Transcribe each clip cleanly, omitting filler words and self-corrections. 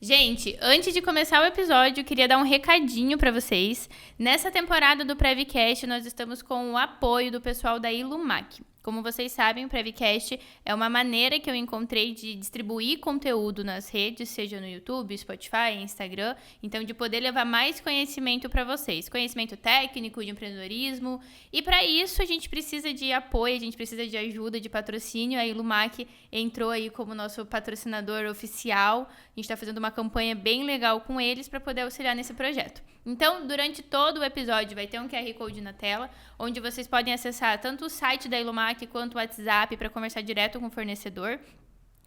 Gente, antes de começar o episódio, eu queria dar um recadinho pra vocês. Nessa temporada do Prevcast, nós estamos com o apoio do pessoal da Ilumac. Como vocês sabem, o Prevcast é uma maneira que eu encontrei de distribuir conteúdo nas redes, seja no YouTube, Spotify, Instagram, então de poder levar mais conhecimento para vocês, conhecimento técnico, de empreendedorismo, e para isso a gente precisa de apoio, a gente precisa de ajuda, de patrocínio. A Ilumac entrou aí como nosso patrocinador oficial, a gente está fazendo uma campanha bem legal com eles para poder auxiliar nesse projeto. Então, durante todo o episódio vai ter um QR Code na tela, onde vocês podem acessar tanto o site da Ilumac quanto o WhatsApp para conversar direto com o fornecedor.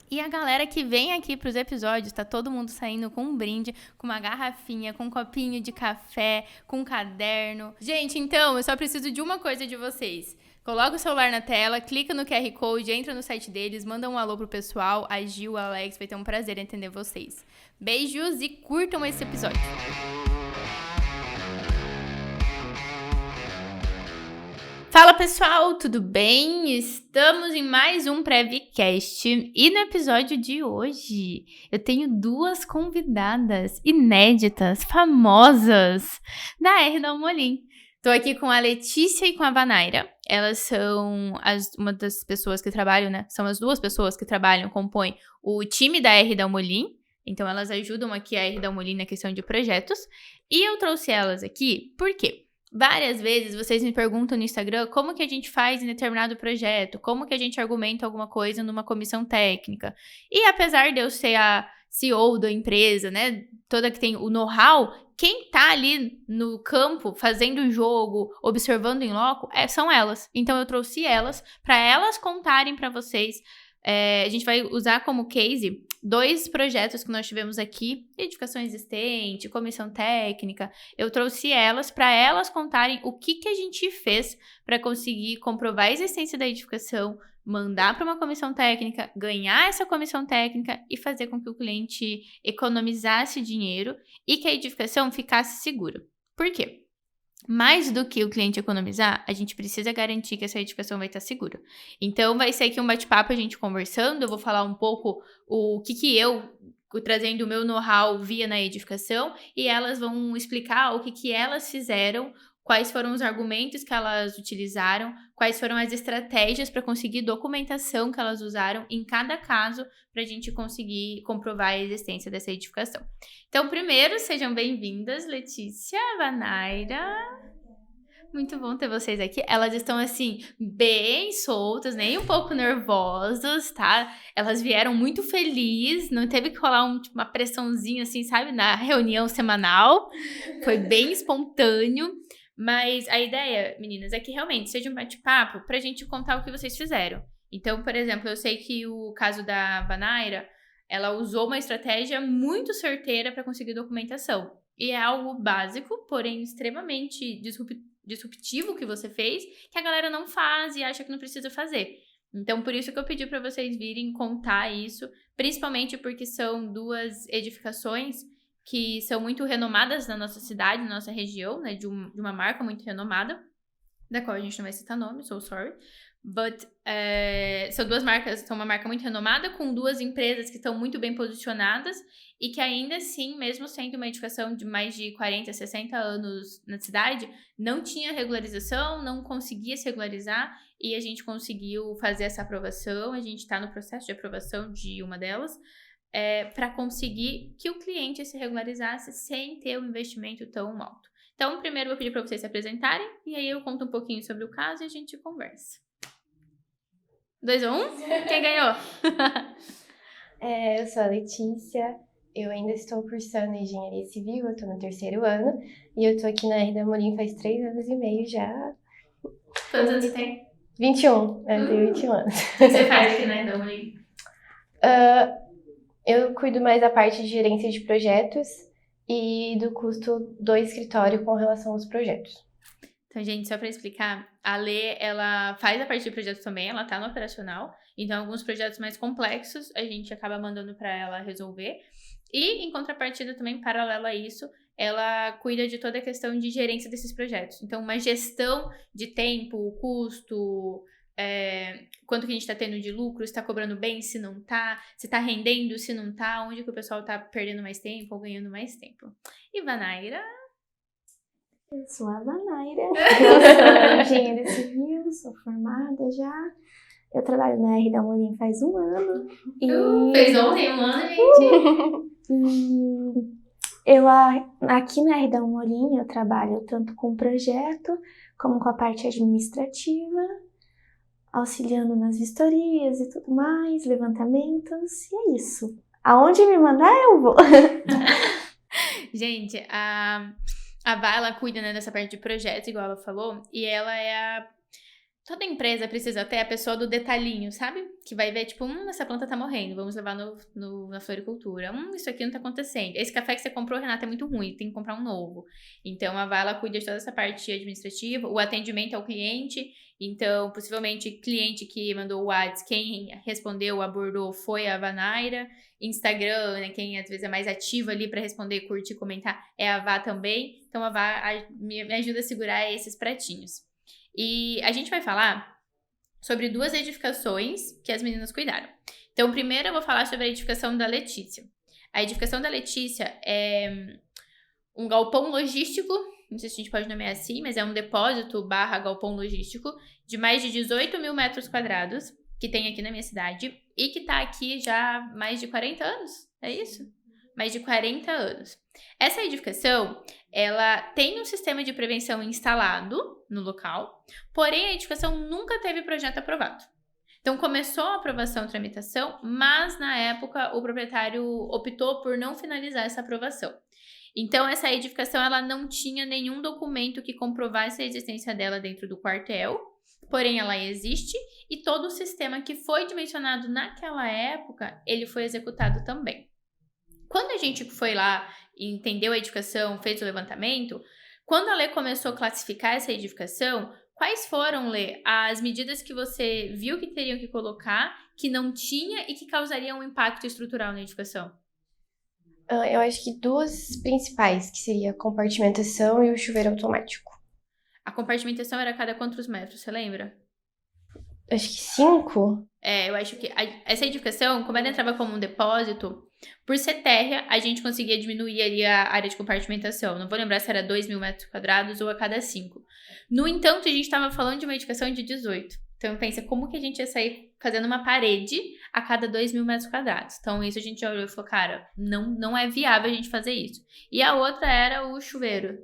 E a galera que vem aqui para os episódios, tá todo mundo saindo com um brinde, com uma garrafinha, com um copinho de café, com um caderno. Gente, então, eu só preciso de uma coisa de vocês. Coloca o celular na tela, clica no QR Code, entra no site deles, manda um alô pro pessoal. A Gil, a Alex, vai ter um prazer em atender vocês. Beijos e curtam esse episódio. Fala pessoal, tudo bem? Estamos em mais um Prevcast e no episódio de hoje eu tenho duas convidadas inéditas, famosas da R Dalmolin. Tô aqui com a Letícia e com a Vanaira. Elas são uma das pessoas que trabalham, né? São as duas pessoas que trabalham, compõem o time da R Dalmolin. Então elas ajudam aqui a R Dalmolin na questão de projetos. E eu trouxe elas aqui, por quê? Várias vezes vocês me perguntam no Instagram como que a gente faz em determinado projeto, como que a gente argumenta alguma coisa numa comissão técnica. E apesar de eu ser a CEO da empresa, né, toda que tem o know-how, quem tá ali no campo, fazendo o jogo, observando em loco, são elas. Então eu trouxe elas para elas contarem para vocês. A gente vai usar como case 2 projetos que nós tivemos aqui, edificação existente, comissão técnica. Eu trouxe elas para elas contarem o que a gente fez para conseguir comprovar a existência da edificação, mandar para uma comissão técnica, ganhar essa comissão técnica e fazer com que o cliente economizasse dinheiro e que a edificação ficasse segura. Por quê? Mais do que o cliente economizar, a gente precisa garantir que essa edificação vai estar segura. Então, vai ser aqui um bate-papo, a gente conversando. Eu vou falar um pouco o que eu, trazendo o meu know-how, via na edificação. E elas vão explicar o que elas fizeram, quais foram os argumentos que elas utilizaram, quais foram as estratégias para conseguir documentação que elas usaram em cada caso, para a gente conseguir comprovar a existência dessa edificação. Então, primeiro, sejam bem-vindas, Letícia, Vanaira. Muito bom ter vocês aqui. Elas estão, assim, bem soltas, nem um pouco nervosas, tá? Elas vieram muito felizes, não teve que rolar uma pressãozinha, assim, sabe? Na reunião semanal. Foi bem espontâneo. Mas a ideia, meninas, é que realmente seja um bate-papo pra gente contar o que vocês fizeram. Então, por exemplo, eu sei que o caso da Vanaira, ela usou uma estratégia muito certeira para conseguir documentação. E é algo básico, porém extremamente disruptivo que você fez, que a galera não faz e acha que não precisa fazer. Então, por isso que eu pedi para vocês virem contar isso, principalmente porque são 2 edificações que são muito renomadas na nossa cidade, na nossa região, né, de uma marca muito renomada, da qual a gente não vai citar nome, so sorry. But são 2 marcas, são uma marca muito renomada, com 2 empresas que estão muito bem posicionadas e que ainda assim, mesmo sendo uma edificação de mais de 40, 60 anos na cidade, não tinha regularização, não conseguia se regularizar e a gente conseguiu fazer essa aprovação, a gente está no processo de aprovação de uma delas, para conseguir que o cliente se regularizasse sem ter um investimento tão alto. Então, primeiro eu vou pedir para vocês se apresentarem e aí eu conto um pouquinho sobre o caso e a gente conversa. 2 ou 1? Quem ganhou? Eu sou a Letícia, eu ainda estou cursando Engenharia Civil, eu estou no 3º ano e eu estou aqui na R Dalmolin faz 3 anos e meio já. Quantos anos você tem? 21, eu tenho 21 anos. O que você faz aqui na R Dalmolin? Eu cuido mais da parte de gerência de projetos e do custo do escritório com relação aos projetos. Então, gente, só para explicar, a Lê, ela faz a parte de projetos também, ela tá no operacional. Então, alguns projetos mais complexos, a gente acaba mandando para ela resolver. E, em contrapartida, também, paralelo a isso, ela cuida de toda a questão de gerência desses projetos. Então, uma gestão de tempo, custo, quanto que a gente tá tendo de lucro, se tá cobrando bem, se não tá, se tá rendendo, se não tá, onde que o pessoal tá perdendo mais tempo ou ganhando mais tempo. E Vanaira? Eu sou a Vanaira, eu sou engenheira civil, sou formada já. Eu trabalho na R da Amorim faz 1 ano. Fez ontem 1 ano, gente? E eu, aqui na R da Amorim, eu trabalho tanto com projeto, como com a parte administrativa, auxiliando nas vistorias e tudo mais, levantamentos, e é isso. Aonde me mandar, eu vou. Gente, a Vá, ela cuida, né, dessa parte de projetos, igual ela falou, e ela é Toda empresa precisa ter a pessoa do detalhinho, sabe? Que vai ver, tipo, essa planta tá morrendo, vamos levar na floricultura. Isso aqui não tá acontecendo. Esse café que você comprou, Renata, é muito ruim, tem que comprar um novo. Então, a Vala cuida de toda essa parte administrativa, o atendimento ao cliente. Então, possivelmente, cliente que mandou o WhatsApp, quem respondeu, abordou, foi a Vanaira. Instagram, né, quem às vezes é mais ativo ali pra responder, curtir, comentar, é a Vá também. Então, a Vá me ajuda a segurar esses pratinhos. E a gente vai falar sobre 2 edificações que as meninas cuidaram. Então, primeiro eu vou falar sobre a edificação da Letícia. A edificação da Letícia é um galpão logístico, não sei se a gente pode nomear assim, mas é um depósito / galpão logístico de mais de 18 mil metros quadrados, que tem aqui na minha cidade, e que tá aqui já há mais de 40 anos, é isso? Mais de 40 anos. Essa edificação, ela tem um sistema de prevenção instalado no local, porém a edificação nunca teve projeto aprovado. Então começou a aprovação, tramitação, mas na época o proprietário optou por não finalizar essa aprovação. Então essa edificação ela não tinha nenhum documento que comprovasse a existência dela dentro do quartel, porém ela existe e todo o sistema que foi dimensionado naquela época, ele foi executado também. Quando a gente foi lá e entendeu a edificação, fez o levantamento, quando a Lê começou a classificar essa edificação, quais foram, Lê, as medidas que você viu que teriam que colocar, que não tinha e que causariam um impacto estrutural na edificação? Eu acho que 2 principais, que seria a compartimentação e o chuveiro automático. A compartimentação era a cada quantos metros, você lembra? Acho que 5? Eu acho que essa edificação, como ela entrava como um depósito, por ser térrea, a gente conseguia diminuir ali a área de compartimentação. Não vou lembrar se era 2 mil metros quadrados ou a cada 5. No entanto, a gente estava falando de uma edificação de 18. Então, pensa como que a gente ia sair fazendo uma parede a cada 2 mil metros quadrados. Então, isso a gente olhou e falou, cara, não é viável a gente fazer isso. E a outra era o chuveiro.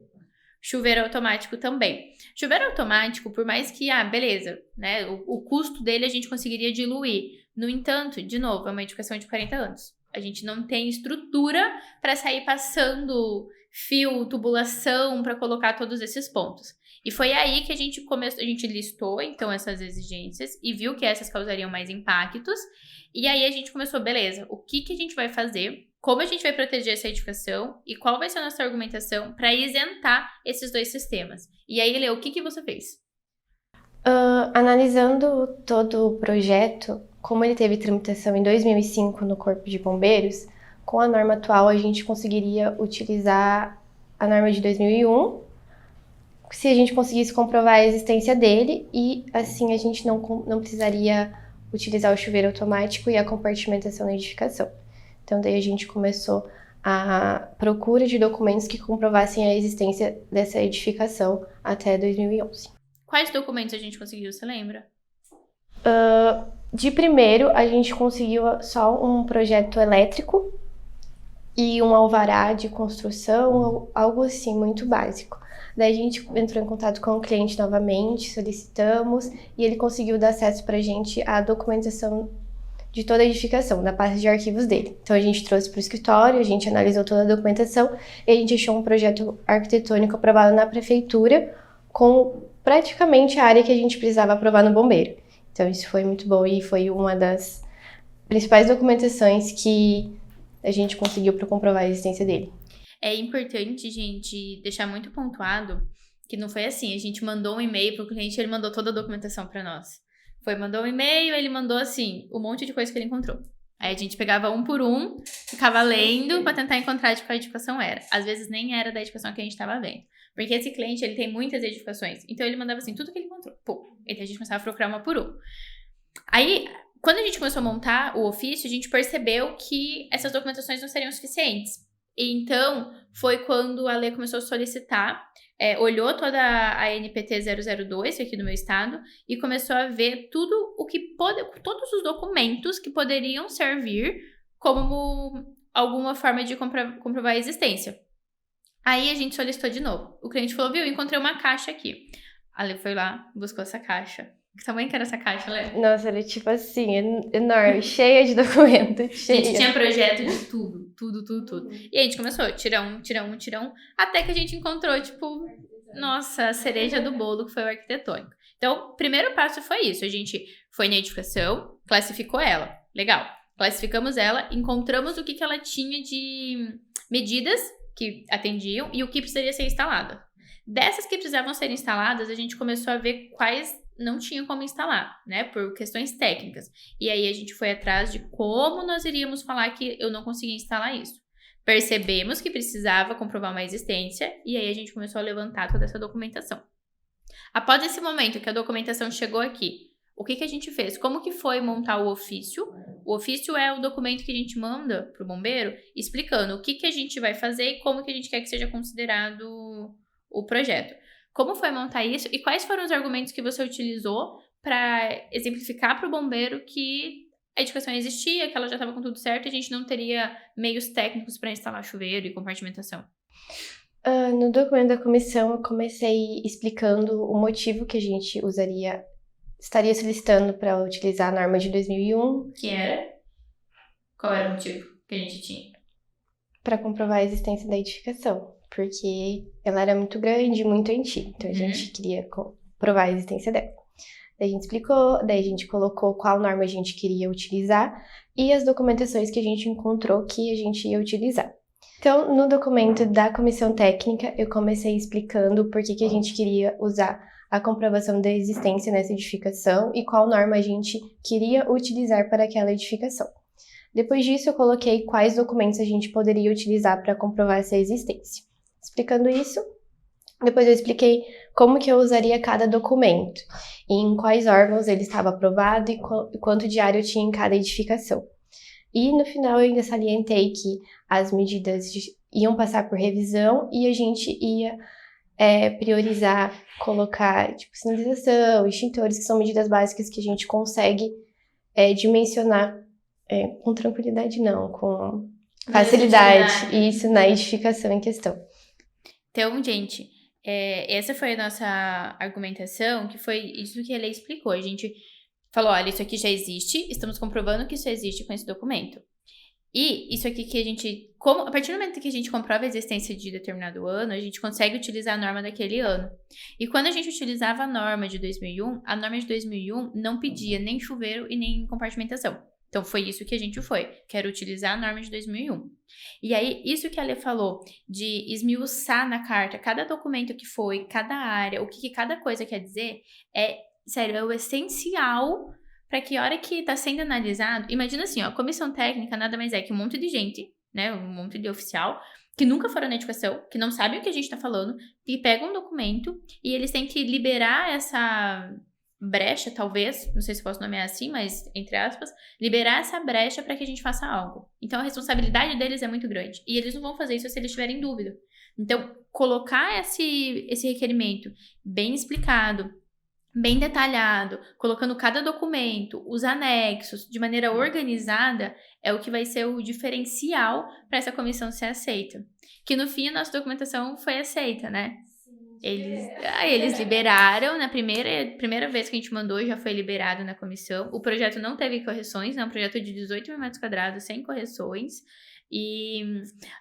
Chuveiro automático também. Chuveiro automático, por mais que, beleza, né? O custo dele a gente conseguiria diluir. No entanto, de novo, é uma edificação de 40 anos. A gente não tem estrutura para sair passando fio, tubulação, para colocar todos esses pontos. E foi aí que a gente começou, a gente listou, então, essas exigências e viu que essas causariam mais impactos. E aí a gente começou, beleza, o que a gente vai fazer? Como a gente vai proteger essa edificação e qual vai ser a nossa argumentação para isentar esses 2 sistemas? E aí, Lê, o que você fez? Analisando todo o projeto, como ele teve tramitação em 2005 no Corpo de Bombeiros, com a norma atual a gente conseguiria utilizar a norma de 2001, se a gente conseguisse comprovar a existência dele, e assim a gente não precisaria utilizar o chuveiro automático e a compartimentação na edificação. Então daí a gente começou a procura de documentos que comprovassem a existência dessa edificação até 2011. Quais documentos a gente conseguiu, você lembra? De primeiro, a gente conseguiu só um projeto elétrico e um alvará de construção, algo assim, muito básico. Daí a gente entrou em contato com o cliente novamente, solicitamos, e ele conseguiu dar acesso pra gente à documentação de toda a edificação, da pasta de arquivos dele. Então a gente trouxe para o escritório, a gente analisou toda a documentação e a gente achou um projeto arquitetônico aprovado na prefeitura com praticamente a área que a gente precisava aprovar no bombeiro. Então isso foi muito bom e foi uma das principais documentações que a gente conseguiu para comprovar a existência dele. É importante, gente, deixar muito pontuado que não foi assim, a gente mandou um e-mail para o cliente e ele mandou toda a documentação para nós. Mandou um e-mail, ele mandou, assim, um monte de coisa que ele encontrou. Aí a gente pegava um por um, ficava lendo pra tentar encontrar de qual edificação era. Às vezes nem era da edificação que a gente tava vendo. Porque esse cliente, ele tem muitas edificações. Então ele mandava, assim, tudo que ele encontrou. Pô. Então a gente começava a procurar uma por um. Aí, quando a gente começou a montar o ofício, a gente percebeu que essas documentações não seriam suficientes. Então, foi quando a Lê começou a solicitar, olhou toda a NPT 002 aqui do meu estado e começou a ver todos os documentos que poderiam servir como alguma forma de comprovar a existência. Aí a gente solicitou de novo. O cliente falou, viu, encontrei uma caixa aqui. A Lê foi lá, buscou essa caixa. Que tamanho que era essa caixa, Lê? Nossa, era tipo assim, enorme, cheia de documento, cheia. A gente tinha projeto de tudo. E a gente começou, tira um, até que a gente encontrou, tipo, nossa, a cereja do bolo, que foi o arquitetônico. Então, o primeiro passo foi isso. A gente foi na edificação, classificou ela. Legal. Classificamos ela, encontramos o que ela tinha de medidas que atendiam e o que precisaria ser instalado. Dessas que precisavam ser instaladas, a gente começou a ver quais não tinham como instalar, né, por questões técnicas. E aí a gente foi atrás de como nós iríamos falar que eu não conseguia instalar isso. Percebemos que precisava comprovar uma existência e aí a gente começou a levantar toda essa documentação. Após esse momento que a documentação chegou aqui, o que a gente fez? Como que foi montar o ofício? O ofício é o documento que a gente manda para o bombeiro explicando o que a gente vai fazer e como que a gente quer que seja considerado o projeto. Como foi montar isso e quais foram os argumentos que você utilizou para exemplificar para o bombeiro que a edificação existia, que ela já estava com tudo certo e a gente não teria meios técnicos para instalar chuveiro e compartimentação? No documento da comissão, eu comecei explicando o motivo que a gente estaria solicitando para utilizar a norma de 2001. Que era? Qual era o motivo que a gente tinha? Para comprovar a existência da edificação, porque ela era muito grande, muito antiga, então a gente queria comprovar a existência dela. Daí a gente explicou, daí a gente colocou qual norma a gente queria utilizar e as documentações que a gente encontrou que a gente ia utilizar. Então, no documento da comissão técnica, eu comecei explicando por que a gente queria usar a comprovação da existência nessa edificação e qual norma a gente queria utilizar para aquela edificação. Depois disso, eu coloquei quais documentos a gente poderia utilizar para comprovar essa existência. Explicando isso, depois eu expliquei como que eu usaria cada documento, e em quais órgãos ele estava aprovado e quanto de área eu tinha em cada edificação. E no final eu ainda salientei que as medidas iam passar por revisão e a gente ia priorizar, colocar tipo sinalização, extintores, que são medidas básicas que a gente consegue dimensionar com tranquilidade não, com facilidade, isso na edificação em questão. Então, gente, essa foi a nossa argumentação, que foi isso que a Lê explicou. A gente falou, olha, isso aqui já existe, estamos comprovando que isso existe com esse documento. E isso aqui que a gente, a partir do momento que a gente comprova a existência de determinado ano, a gente consegue utilizar a norma daquele ano. E quando a gente utilizava a norma de 2001, a norma de 2001 não pedia nem chuveiro e nem compartimentação. Então, foi isso que a gente quero utilizar a norma de 2001. E aí, isso que a Lê falou, de esmiuçar na carta cada documento que foi, cada área, o que cada coisa quer dizer, sério, é o essencial para que a hora que está sendo analisado, imagina assim, ó, a comissão técnica nada mais é que um monte de gente, né, um monte de oficial, que nunca foram na edificação, que não sabem o que a gente está falando, que pegam um documento e eles têm que liberar essa brecha, talvez, não sei se posso nomear assim, mas entre aspas, liberar essa brecha para que a gente faça algo. Então, a responsabilidade deles é muito grande. E eles não vão fazer isso se eles tiverem dúvida. Então, colocar esse requerimento bem explicado, bem detalhado, colocando cada documento, os anexos, de maneira organizada, é o que vai ser o diferencial para essa comissão ser aceita. Que no fim a nossa documentação foi aceita, né? Eles liberaram, na primeira vez que a gente mandou, já foi liberado na comissão. O projeto não teve correções, é um projeto de 18 mil metros quadrados, sem correções. E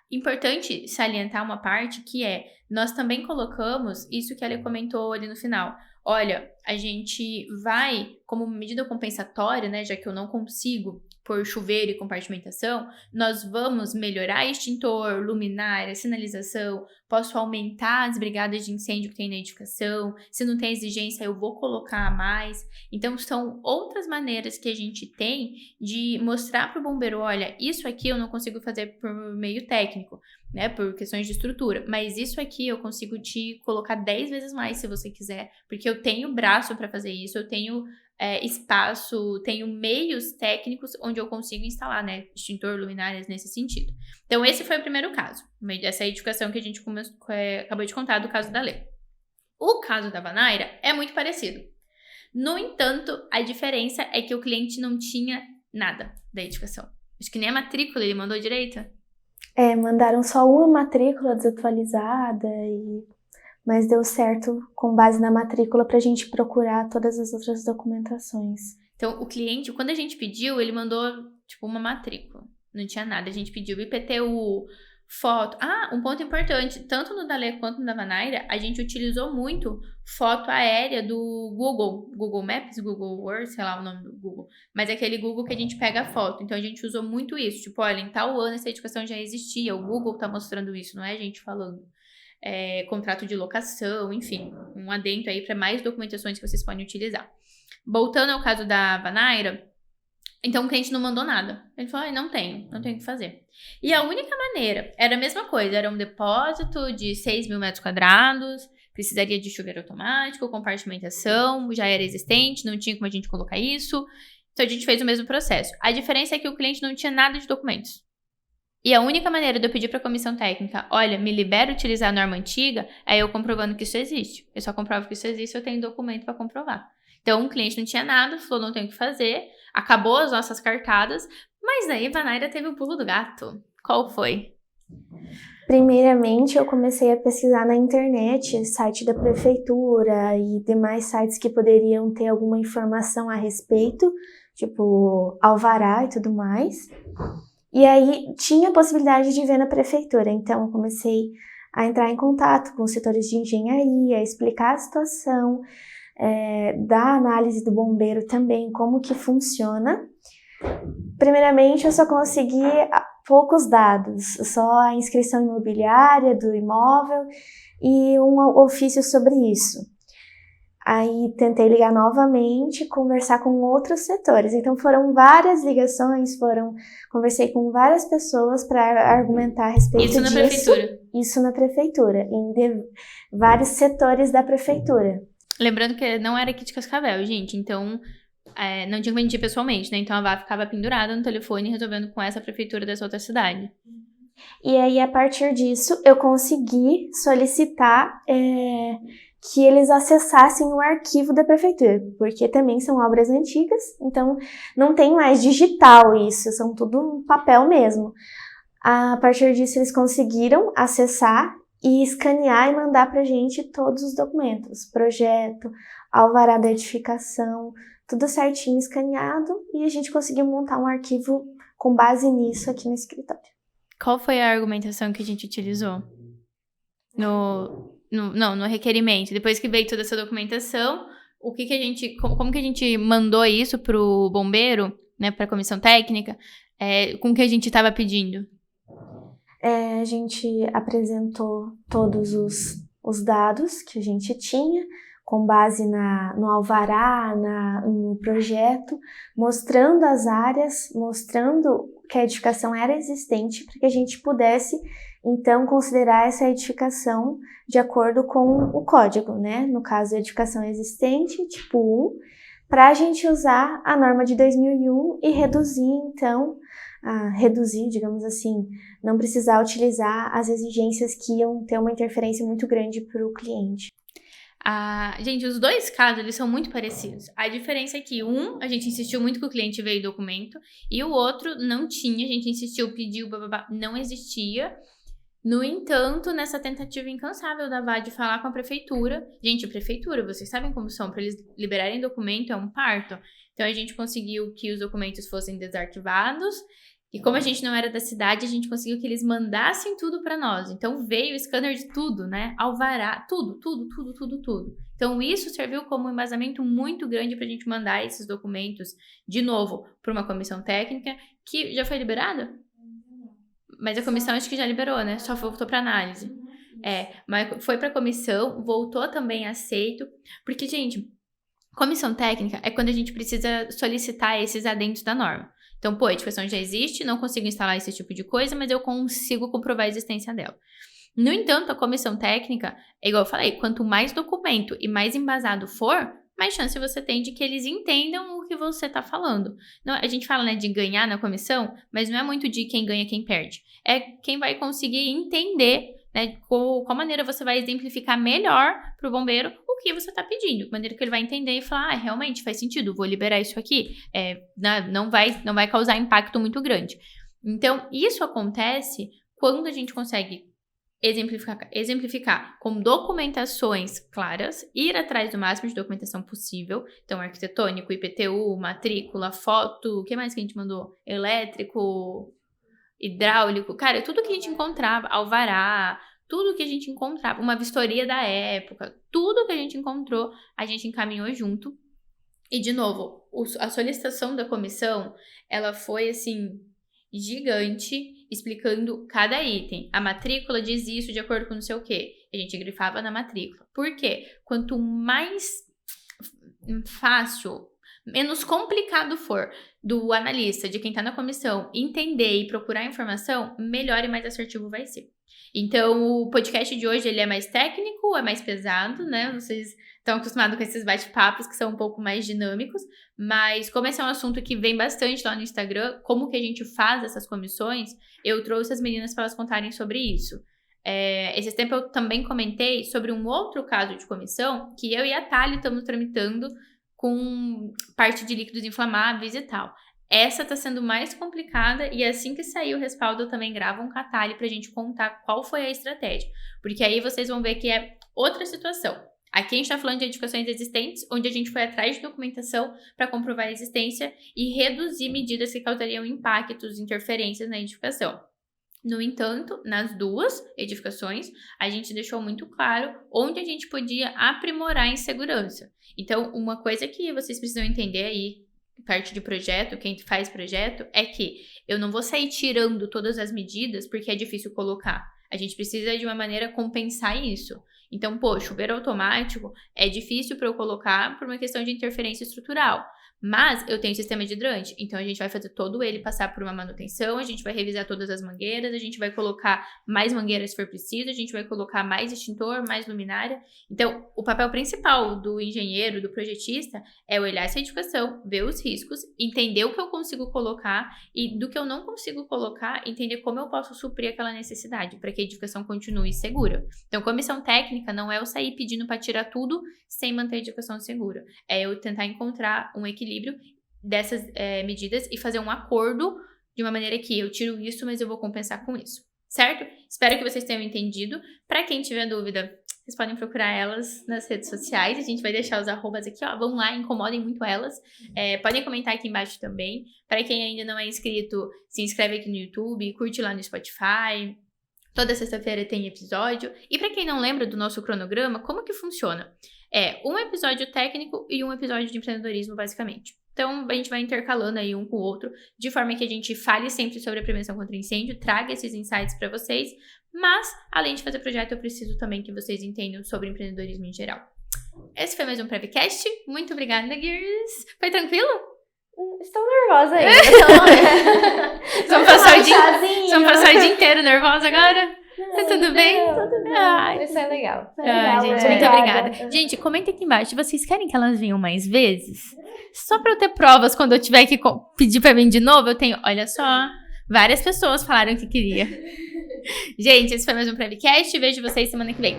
importante salientar uma parte que nós também colocamos isso que ela comentou ali no final. Olha, a gente vai, como medida compensatória, né, já que eu não consigo por chuveiro e compartimentação, nós vamos melhorar extintor, luminária, sinalização, posso aumentar as brigadas de incêndio que tem na edificação, se não tem exigência eu vou colocar a mais. Então são outras maneiras que a gente tem de mostrar para o bombeiro, olha, isso aqui eu não consigo fazer por meio técnico, né, por questões de estrutura. Mas isso aqui eu consigo te colocar 10 vezes mais se você quiser, porque eu tenho braço para fazer isso, eu tenho espaço, tenho meios técnicos onde eu consigo instalar, né, extintor, luminárias nesse sentido. Então esse foi o primeiro caso, essa edificação que a gente acabou de contar do caso da Lê. O caso da Vanaira é muito parecido. No entanto, a diferença é que o cliente não tinha nada da edificação. Acho que nem a matrícula ele mandou direito. Mandaram só uma matrícula desatualizada, mas deu certo com base na matrícula pra gente procurar todas as outras documentações. Então, o cliente, quando a gente pediu, ele mandou, tipo, uma matrícula. Não tinha nada. A gente pediu IPTU, foto. Um ponto importante. Tanto no Dalê quanto no da Vanaira, a gente utilizou muito foto aérea do Google. Google Maps, Google Earth, sei lá o nome do Google. Mas é aquele Google que a gente pega a foto. Então, a gente usou muito isso. Tipo, olha, em tal ano essa edificação já existia. O Google tá mostrando isso, não é a gente falando. Contrato de locação, enfim. Um adendo aí para mais documentações que vocês podem utilizar. Voltando ao caso da Vanaira, então o cliente não mandou nada. Ele falou, não tenho o que fazer. E a única maneira, era a mesma coisa, era um depósito de 6 mil metros quadrados, precisaria de chuveiro automático, compartimentação, já era existente, não tinha como a gente colocar isso. Então a gente fez o mesmo processo. A diferença é que o cliente não tinha nada de documentos. E a única maneira de eu pedir para a comissão técnica, olha, me libera utilizar a norma antiga, é eu comprovando que isso existe. Eu só comprovo que isso existe, eu tenho documento para comprovar. Então, o cliente não tinha nada, falou, não tem o que fazer, acabou as nossas cartadas, mas aí a Vanaira teve o pulo do gato. Qual foi? Primeiramente, eu comecei a pesquisar na internet, site da prefeitura e demais sites que poderiam ter alguma informação a respeito, tipo alvará e tudo mais. E aí, tinha a possibilidade de ver na prefeitura, então eu comecei a entrar em contato com os setores de engenharia, explicar a situação, da análise do bombeiro também, como que funciona. Primeiramente, eu só consegui poucos dados, só a inscrição imobiliária do imóvel e um ofício sobre isso. Aí tentei ligar novamente, conversar com outros setores. Então foram várias ligações, conversei com várias pessoas para argumentar a respeito disso. Isso na prefeitura? Isso na prefeitura, em vários setores da prefeitura. Lembrando que não era aqui de Cascavel, gente, então não tinha como a gente ir pessoalmente, né? Então a Vá ficava pendurada no telefone resolvendo com essa prefeitura dessa outra cidade. E aí, a partir disso, eu consegui solicitar que eles acessassem o arquivo da prefeitura, porque também são obras antigas, então não tem mais digital isso, são tudo papel mesmo. A partir disso, eles conseguiram acessar e escanear e mandar pra gente todos os documentos, projeto, alvará da edificação, tudo certinho escaneado, e a gente conseguiu montar um arquivo com base nisso aqui no escritório. Qual foi a argumentação que a gente utilizou? No requerimento. Depois que veio toda essa documentação, como que a gente mandou isso pro bombeiro, né, pra comissão técnica, com o que a gente estava pedindo? A gente apresentou todos os dados que a gente tinha, com base no alvará, no projeto, mostrando as áreas, mostrando que a edificação era existente, para que a gente pudesse, então, considerar essa edificação de acordo com o código, né? No caso, a edificação existente, tipo 1, para a gente usar a norma de 2001 e reduzir, então, digamos assim, não precisar utilizar as exigências que iam ter uma interferência muito grande para o cliente. Gente, os dois casos, eles são muito parecidos. A diferença é que a gente insistiu muito que o cliente veio documento, e o outro não tinha, a gente insistiu, pediu, não existia. No entanto, nessa tentativa incansável da VA de falar com a prefeitura, gente, a prefeitura, vocês sabem como são, para eles liberarem documento é um parto. Então a gente conseguiu que os documentos fossem desarquivados, e como a gente não era da cidade, a gente conseguiu que eles mandassem tudo para nós. Então veio o scanner de tudo, né? Alvará, tudo. Então isso serviu como um embasamento muito grande para a gente mandar esses documentos de novo para uma comissão técnica que já foi liberada. Mas a comissão acho que já liberou, né? Só voltou para análise. Mas foi para a comissão, voltou também aceito. Porque, gente, comissão técnica é quando a gente precisa solicitar esses adendos da norma. Então, pô, a edificação já existe, não consigo instalar esse tipo de coisa, mas eu consigo comprovar a existência dela. No entanto, a comissão técnica, é igual eu falei, quanto mais documento e mais embasado for, mais chance você tem de que eles entendam o que você está falando. Não, a gente fala, né, de ganhar na comissão, mas não é muito de quem ganha, quem perde. É quem vai conseguir entender, né, qual maneira você vai exemplificar melhor para o bombeiro o que você está pedindo. De maneira que ele vai entender e falar, realmente faz sentido, vou liberar isso aqui. Não vai causar impacto muito grande. Então, isso acontece quando a gente consegue exemplificar com documentações claras, ir atrás do máximo de documentação possível. Então, arquitetônico, IPTU, matrícula, foto, o que mais que a gente mandou? Elétrico, hidráulico, cara, tudo que a gente encontrava, alvará, tudo que a gente encontrava, uma vistoria da época, tudo que a gente encontrou, a gente encaminhou junto. E, de novo, a solicitação da comissão, ela foi, assim, gigante, explicando cada item. A matrícula diz isso de acordo com não sei o quê. A gente grifava na matrícula. Por quê? Quanto mais fácil, menos complicado for do analista, de quem está na comissão, entender e procurar informação, melhor e mais assertivo vai ser. Então, o podcast de hoje, ele é mais técnico, é mais pesado, né? Vocês estão acostumados com esses bate-papos que são um pouco mais dinâmicos, mas como esse é um assunto que vem bastante lá no Instagram, como que a gente faz essas comissões, eu trouxe as meninas para elas contarem sobre isso. Esse tempo eu também comentei sobre um outro caso de comissão que eu e a Thali estamos tramitando com parte de líquidos inflamáveis e tal. Essa tá sendo mais complicada e assim que sair o respaldo eu também gravo um catalho pra gente contar qual foi a estratégia. Porque aí vocês vão ver que é outra situação. Aqui a gente tá falando de edificações existentes, onde a gente foi atrás de documentação para comprovar a existência e reduzir medidas que causariam impactos, interferências na edificação. No entanto, nas duas edificações, a gente deixou muito claro onde a gente podia aprimorar em segurança. Então, uma coisa que vocês precisam entender aí, parte de projeto, quem faz projeto, é que eu não vou sair tirando todas as medidas porque é difícil colocar. A gente precisa de uma maneira compensar isso. Então, chuveiro automático é difícil para eu colocar por uma questão de interferência estrutural. Mas eu tenho sistema de hidrante, então a gente vai fazer todo ele passar por uma manutenção, a gente vai revisar todas as mangueiras, a gente vai colocar mais mangueiras se for preciso, a gente vai colocar mais extintor, mais luminária. Então, o papel principal do engenheiro, do projetista, é olhar essa edificação, ver os riscos, entender o que eu consigo colocar e do que eu não consigo colocar, entender como eu posso suprir aquela necessidade para que a edificação continue segura. Então, comissão técnica não é eu sair pedindo para tirar tudo sem manter a edificação segura. É eu tentar encontrar um equilíbrio dessas medidas e fazer um acordo de uma maneira que eu tiro isso, mas eu vou compensar com isso, certo? Espero que vocês tenham entendido. Para quem tiver dúvida, vocês podem procurar elas nas redes sociais. A gente vai deixar os arrobas aqui, ó. Vão lá, incomodem muito elas. Podem comentar aqui embaixo também. Para quem ainda não é inscrito, se inscreve aqui no YouTube, curte lá no Spotify. Toda sexta-feira tem episódio. E para quem não lembra do nosso cronograma, como que funciona? Um episódio técnico e um episódio de empreendedorismo, basicamente. Então, a gente vai intercalando aí um com o outro, de forma que a gente fale sempre sobre a prevenção contra incêndio, traga esses insights para vocês, mas, além de fazer projeto, eu preciso também que vocês entendam sobre empreendedorismo em geral. Esse foi mais um Prevcast. Muito obrigada, Gears. Foi tranquilo? Estou nervosa ainda. Vamos passar o dia inteiro nervosa agora? Tá tudo bem? Tudo bem. Isso é legal. Gente, muito obrigada. Gente, comenta aqui embaixo. Vocês querem que elas venham mais vezes? Só pra eu ter provas quando eu tiver que pedir pra mim de novo, eu tenho... Olha só, várias pessoas falaram que queria. Gente, esse foi mais um Prevcast. Vejo vocês semana que vem.